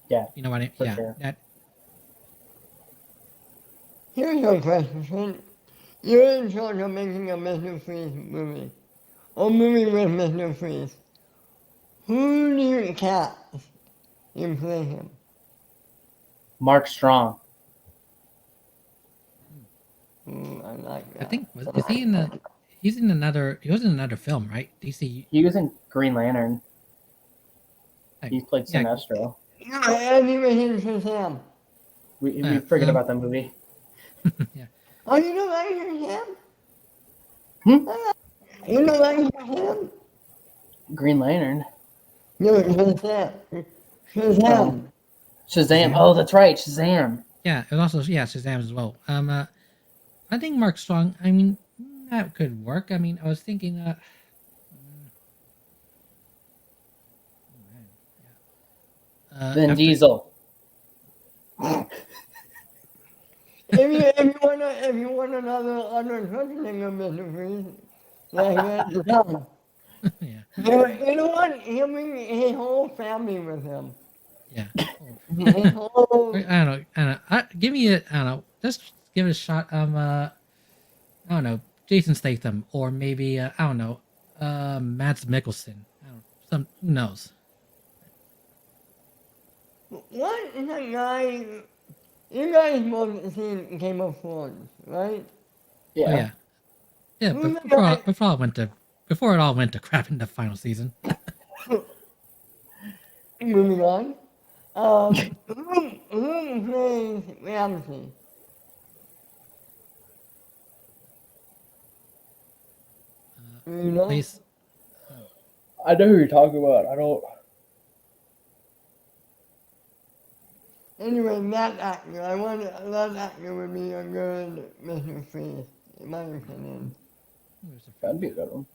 Yeah, you know what I mean? Yeah, sure. that. Here's your question. You're in charge of making a Mr. Freeze movie. A movie with Mr. Freeze. Who do you cast in play him? Mark Strong. I like that. I think is he in the? He's in another. He was in another film, right? DC. He was in Green Lantern. He played Sinestro. And he was in Shazam. We forget about that movie. Yeah. Oh, you know like Shazam? Hmm? You know like Shazam? Green Lantern. No, Shazam. Shazam. Shazam. Oh, that's right, Shazam. Yeah, it was also Shazam as well. I think Mark Strong. I mean, that could work. I mean, I was thinking. Vin Diesel. If you want another Schwarzenegger Mr. Freeze, Yeah, he has a son. Yeah, You know what? He'll bring his whole family with him. yeah. Oh. His whole. I don't know. I don't know. Give me a. I don't know. Just give it a shot. I don't know. Jason Statham, or maybe I don't know. Mads Mikkelsen. I don't. Some. Who knows? What is that guy? You guys both seen Game of Thrones, right? Oh Yeah. yeah. Yeah. Who's But the guy? before it all went to crap in the final season. Moving on. Who plays Ramsey? You know? Place. I know who you're talking about. I don't. Anyway, that actor, that actor would be a good Mr. Freeze, in my opinion. That'd be a good one.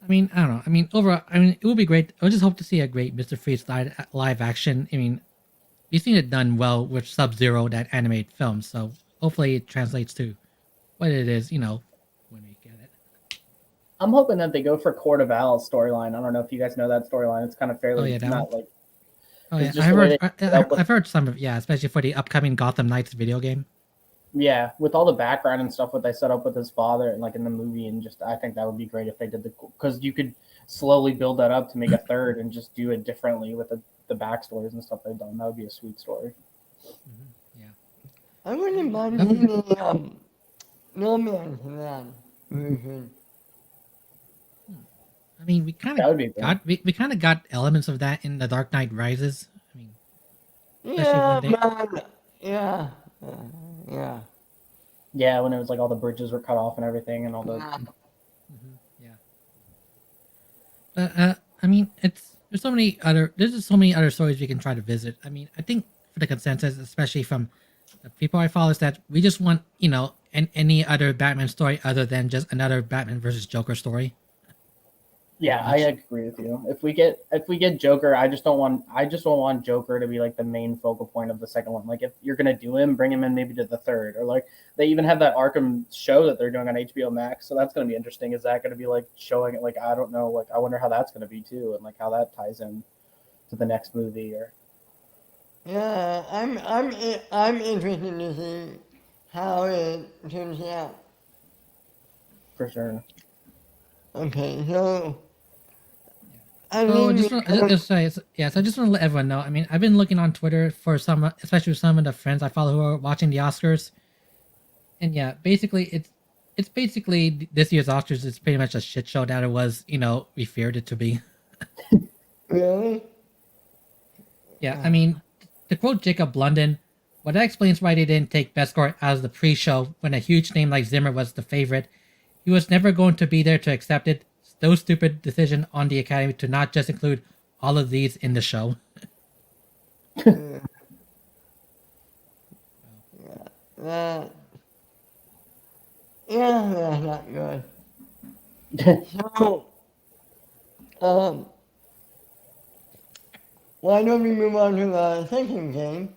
I mean, I don't know. I mean, overall, I mean, it would be great. I would just hope to see a great Mr. Freeze live action. I mean, you've seen it done well with Sub-Zero, that animated film. So hopefully it translates to what it is, when we get it. I'm hoping that they go for Court of Owl's storyline. I don't know if you guys know that storyline. It's kind of fairly Oh, yeah, that not one? like. Oh It's yeah, just the way I've heard some of especially for the upcoming Gotham Knights video game. Yeah, with all the background and stuff what they set up with his father and like in the movie, and just I think that would be great if they did because you could slowly build that up to make a third and just do it differently with the backstories and stuff they've done. That would be a sweet story. Yeah. I wouldn't mind seeing the No Man's Land version. I mean, we kind That of would be great. got we kind of got elements of that in The Dark Knight Rises. I mean, especially Yeah, when they man. Yeah. Yeah. Yeah, when it was like all the bridges were cut off and everything, and all the yeah. But I mean, there's just so many other stories we can try to visit. I mean, I think for the consensus, especially from the people I follow, is that we just want any other Batman story other than just another Batman versus Joker story. Yeah, I agree with you. If we get Joker, I just don't want Joker to be like the main focal point of the second one. Like if you're gonna do him, bring him in maybe to the third, or like they even have that Arkham show that they're doing on HBO Max, so that's gonna be interesting. Is that gonna be like showing it? Like I don't know. Like I wonder how that's gonna be too, and like how that ties in to the next movie. Or Yeah, I'm interested to see how it turns out. for sure. Okay, so I So think just, so I just want to let everyone know. I mean, I've been looking on Twitter for some, especially with some of the friends I follow who are watching the Oscars, and yeah, basically it's basically this year's Oscars is pretty much a shit show that it was, we feared it to be. really. Yeah, I mean, to quote Jacob London, well, that explains why they didn't take Best Score out of the pre-show when a huge name like Zimmer was the favorite. He was never going to be there to accept it. So stupid decision on the Academy to not just include all of these in the show. Yeah. That. Yeah, that's not good. So, why don't we move on to the second game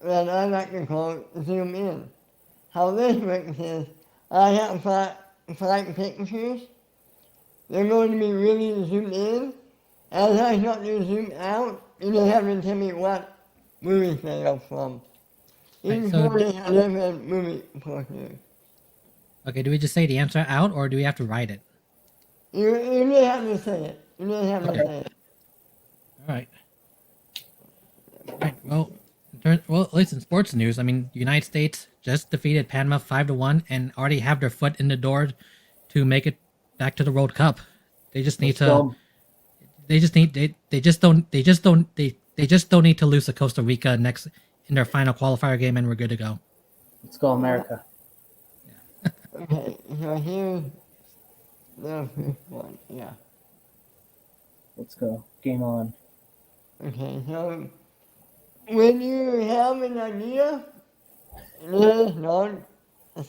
that I like to call Zoom In? How this works is I have five pictures. They're going to be really zoomed in. As I start to zoom out, you just have to tell me what movies they are from. Right, Each so- one is a different movie poster. Okay, do we just say the answer out or do we have to write it? You just have to say it. You just have to Okay. say it. All right. Right. Well, at least in sports news, I mean, the United States just defeated Panama 5-1 and already have their foot in the door to make it back to the World Cup. They just need to. They just don't need to lose to Costa Rica next in their final qualifier game, and we're good to go. Let's go, America. Okay, so here's the first one. Yeah. Let's go. Game on. Okay, so when you have an idea, just not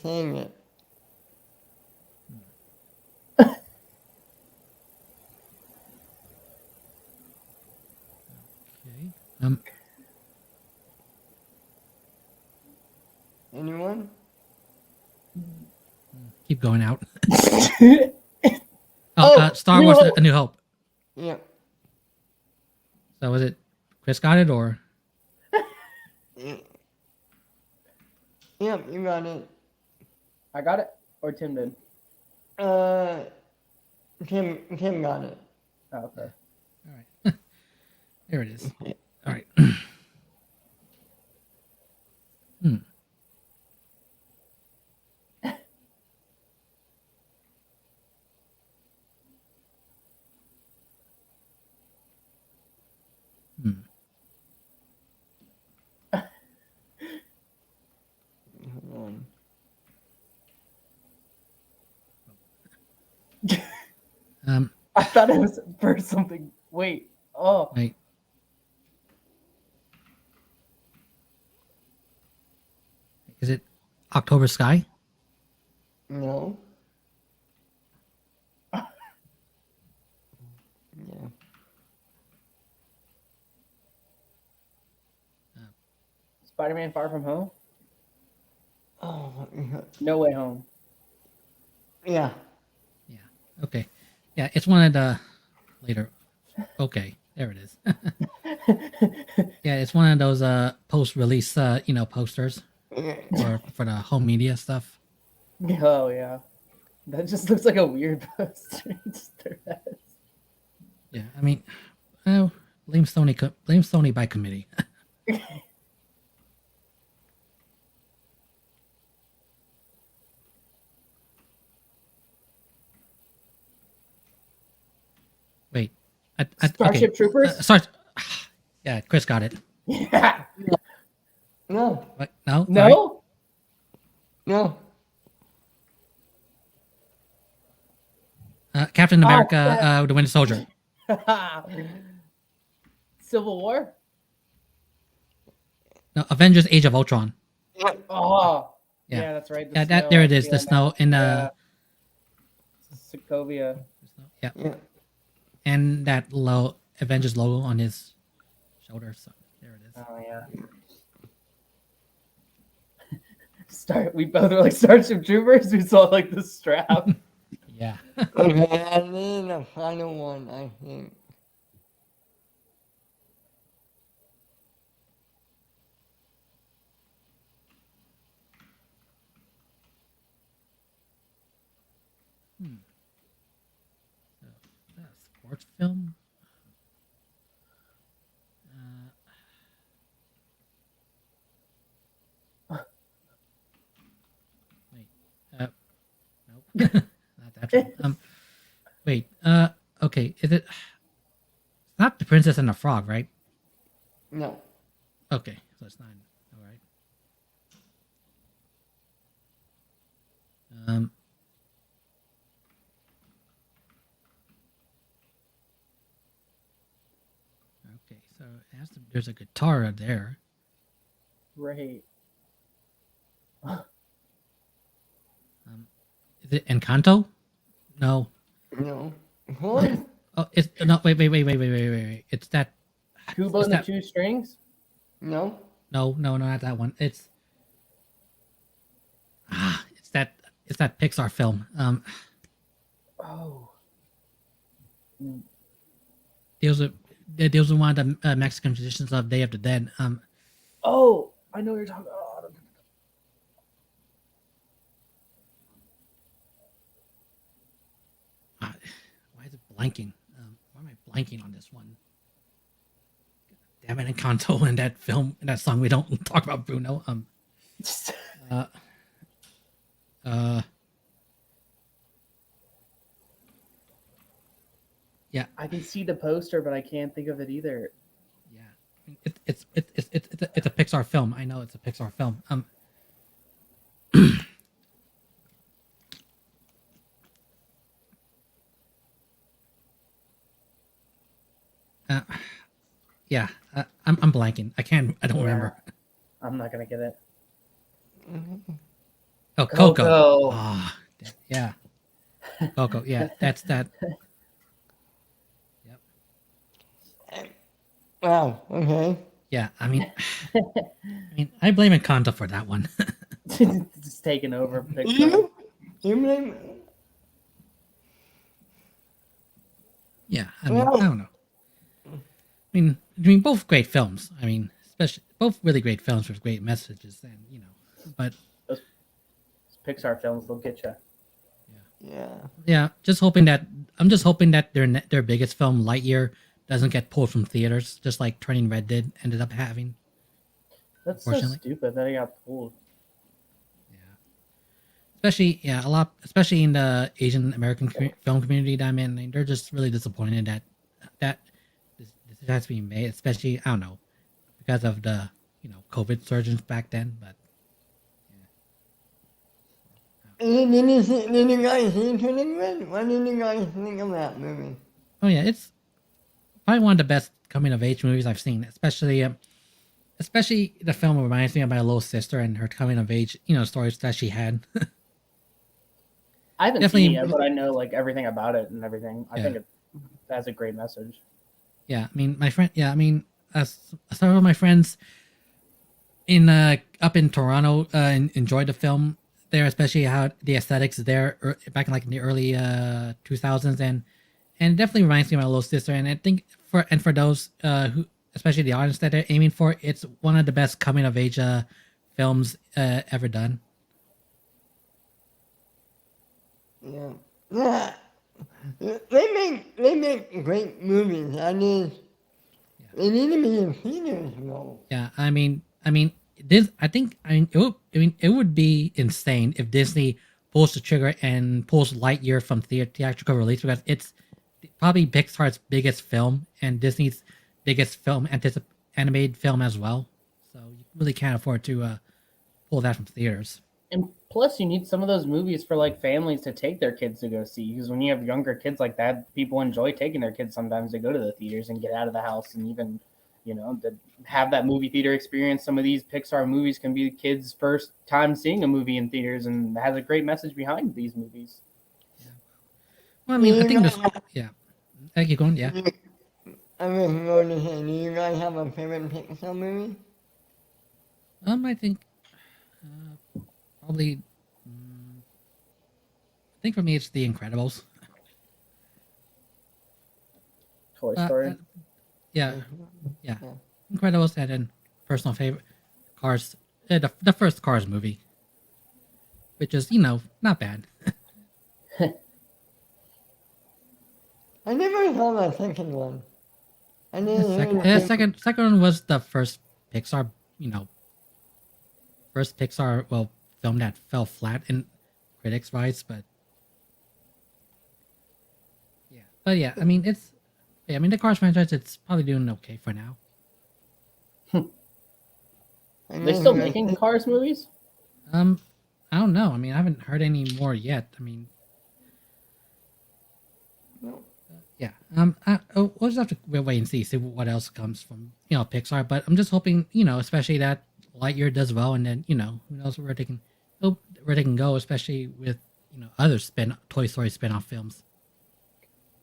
saying it. Okay. Anyone? keep going out. Oh, Star New Wars: Hope. A New Hope. Yeah. So was it Chris got it or? Yep, you got it. I got it, or Tim did. Tim got it. Oh, okay. All right. There it is. All right. Hmm. Hmm. Hold on. I thought it was for something. Wait. Oh. Wait. Is it October Sky? No. Yeah. Spider-Man: Far From Home. Oh, No Way Home. yeah. Yeah. Okay. Yeah, it's one of the later. Okay, there it is. Yeah, it's one of those post-release posters for the home media stuff. Oh yeah, that just looks like a weird poster. Yeah, I mean, oh, blame Sony by committee. Wait, Starship okay. Troopers. Sorry. Yeah, Chris got it. Yeah. No. What? No. No. All right. No. Captain America, the Winter Soldier. Civil War. No, Avengers: Age of Ultron. Oh. Yeah. Yeah, that's right. Yeah, there it is. The snow in the. Sokovia. Yeah. Yeah. And that Avengers logo on his shoulder. So there it is. Oh yeah. We both were like Starship Troopers. We saw like the strap. Yeah. Okay, and then the final one, I think. Sports film. Wait. Nope. Not that one. Wait. Okay. Is it? It's not The Princess and the Frog, right? No. Okay, so it's not. All right. Okay, so there's a guitar there. Right. Is it Encanto? No. No. What? Oh, it's no. Wait. It's that. Kubo and the Two Strings. No. No, not that one. It's that Pixar film. Oh. Deals with one of the Mexican traditions of Day of the Dead. Oh, I know what you're talking about. Why is it blanking? Why am I blanking on this one? Damn it, Encanto and that film and that song we don't talk about, Bruno. Yeah, I can see the poster, but I can't think of it either. yeah, it's a Pixar film. I know it's a Pixar film. Yeah, I'm blanking. I don't remember. I'm not gonna get it. Oh, Coco. Coco. Oh, yeah. Coco. Yeah, that's that. Yep. Wow. Okay. Yeah, I mean, I blame Encanto for that one. It's taken over. Pixar. You believe? Yeah, I mean, Well, I don't know. I mean, both great films. I mean, especially both really great films with great messages, and but Those Pixar films, they'll get you. yeah. yeah, I'm just hoping that their biggest film, Lightyear, doesn't get pulled from theaters, just like Turning Red ended up having. That's so Unfortunately. stupid that he got pulled. Yeah, especially in the Asian American film community that I'm in, and they're just really disappointed that this has to be made, especially I don't know because of the COVID surge back then, but. Did you guys see Turning Red? What did you guys think of that movie? Oh yeah, it's probably one of the best coming of age movies I've seen. Especially the film reminds me of my little sister and her coming of age, stories that she had. I haven't Definitely- seen it, but I know like everything about it and everything. I Yeah. think it has a great message. Yeah, I mean, some of my friends in up in Toronto enjoyed the film there, especially how the aesthetics there back in like in the early 2000s, and it definitely reminds me of my little sister. And I think for those who, especially the audience that they're aiming for, it's one of the best coming of age films ever done. Yeah. Yeah. They make great movies. I mean, they need to be in theaters, though. Yeah, I mean, this. It would be insane if Disney pulls the trigger and pulls Lightyear from theatrical release, because it's probably Pixar's biggest film and Disney's biggest animated film as well. So you really can't afford to pull that from theaters. And plus, you need some of those movies for like families to take their kids to go see. Because when you have younger kids like that, people enjoy taking their kids sometimes to go to the theaters and get out of the house, and even, to have that movie theater experience. Some of these Pixar movies can be the kids' first time seeing a movie in theaters, and has a great message behind these movies. Well, I mean, I think this. Yeah, I keep going. Yeah. I was going to say, do you guys have a favorite Pixar movie? I think probably. I think for me, it's The Incredibles. Toy Story. Yeah. Incredibles, and then personal favorite, Cars. The first Cars movie, which is not bad. I never saw the second one. I didn't hear Second one was the first Pixar, film that fell flat in critics' eyes, but yeah, I mean the Cars franchise, it's probably doing okay for now. They're still making Cars movies? I don't know. I mean, I haven't heard any more yet. I mean, yeah. We'll just have to wait and see what else comes from Pixar. But I'm just hoping especially that Lightyear does well, and then who knows where they can go, especially with other Toy Story spin-off films.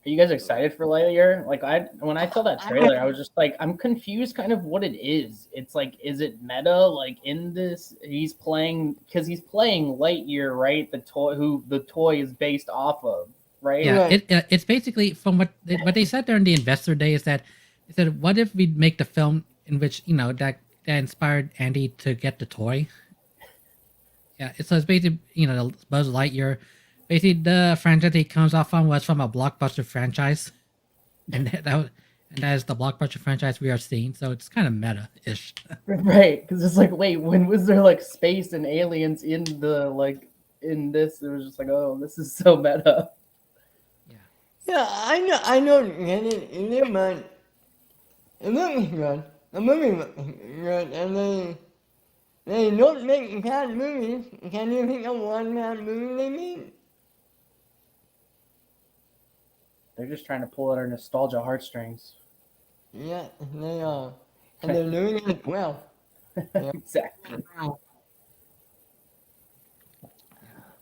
Are you guys excited for Lightyear? Like when I saw that trailer, I was just like, I'm confused kind of what it is. It's like, is it meta? Like in this, he's playing Lightyear, right? The toy is based off of, right? Yeah, Right. it's basically from what they said during the Investor Day is that they said, what if we make the film in which that inspired Andy to get the toy? Yeah, so it's basically Buzz Lightyear. Basically, the franchise he comes off on was from a blockbuster franchise, and that is the blockbuster franchise we are seeing. So it's kind of meta-ish. Right, because it's like, wait, when was there like space and aliens in this? It was just like, oh, this is so meta. Yeah, I don't get it either, but it looks good. The movie looks good, and they don't make bad movies. Can you think of one bad movie they made? They're just trying to pull at our nostalgia heartstrings. Yeah, they are. And they're doing it well. Yeah. Exactly.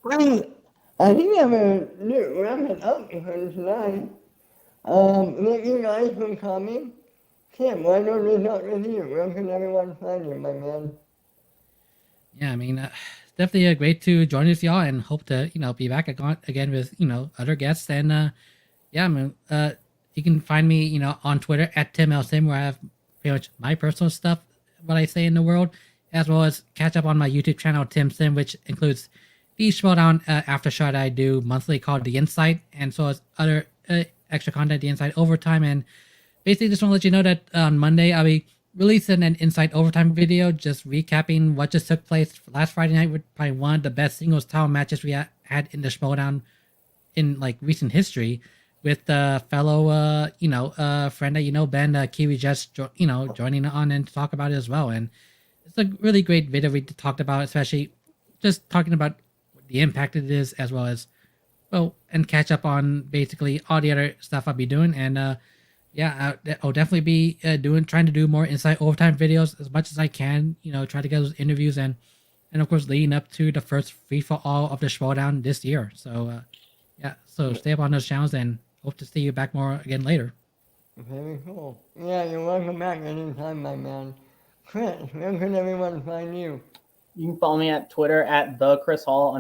Well, I think I'm going to wrap it up for tonight. Thank you guys for coming. Tim, why don't we talk with you? Where can everyone find you, my man? Yeah, I mean, definitely great to join with y'all, and hope to be back again with other guests. And yeah, I mean, you can find me on Twitter at TimLSim, where I have pretty much my personal stuff, what I say in the world, as well as catch up on my YouTube channel Tim Sim, which includes the Showdown after show that I do monthly called The Insight, and so as other extra content, The Insight Overtime. And basically just want to let you know that on Monday I'll be releasing an Insight Overtime video just recapping what just took place last Friday night with probably one of the best singles title matches we had in the Showdown in like recent history, with the fellow friend that Ben Kiwi just joining on and to talk about it as well. And it's a really great video we talked about, especially just talking about the impact it is, as well as and catch up on basically all the other stuff I'll be doing. And yeah, I'll definitely be trying to do more Insight Overtime videos as much as I can. Try to get those interviews, and of course leading up to the first free for all of the Showdown this year. So yeah, so stay up on those channels, and hope to see you back more again later. Very cool. Yeah, you're welcome back anytime, my man. Chris, where can everyone find you? You can follow me at Twitter at @ChrisHall_,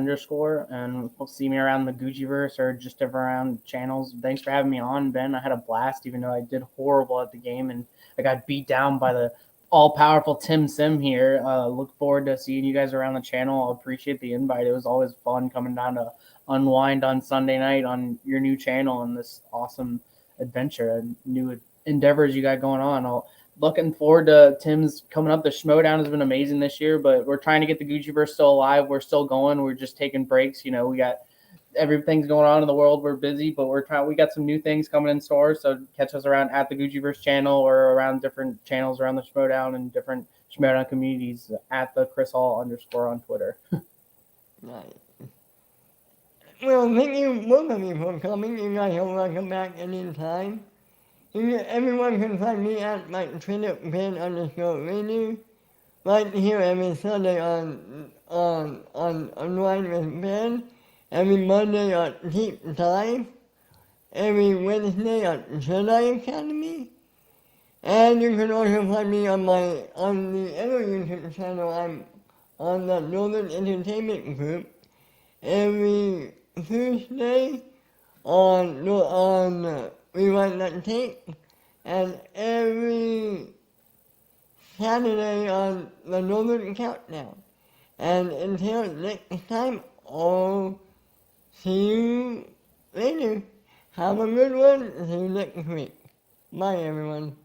and you'll see me around the Gucciverse or just around channels. Thanks for having me on, Ben. I had a blast, even though I did horrible at the game and I got beat down by the all-powerful Tim Sim here. Look forward to seeing you guys around the channel. I appreciate the invite. It was always fun coming down to Unwind on Sunday night on your new channel and this awesome adventure and new endeavors you got going on. Looking forward to Tim's coming up. The Schmodown has been amazing this year, but we're trying to get the Gucciverse still alive. We're still going. We're just taking breaks. We got everything's going on in the world. We're busy, but we got some new things coming in store. So catch us around at the Gucciverse channel or around different channels around the Schmodown and different Schmodown communities at the Chris Hall _ on Twitter. Nice. Well, thank you both of you for coming. You guys are welcome back anytime. Everyone can find me at my Twitter Ben_radio, right here every Sunday on Unwind with Ben, every Monday on Deep Dive, every Wednesday on Jedi Academy, and you can also find me on the other YouTube channel. I'm on the Northern Entertainment Group every Tuesday on Rewind That Tape, and every Saturday on the Northern Countdown. And until next time, I'll see you later. Have a good one. See you next week. Bye, everyone.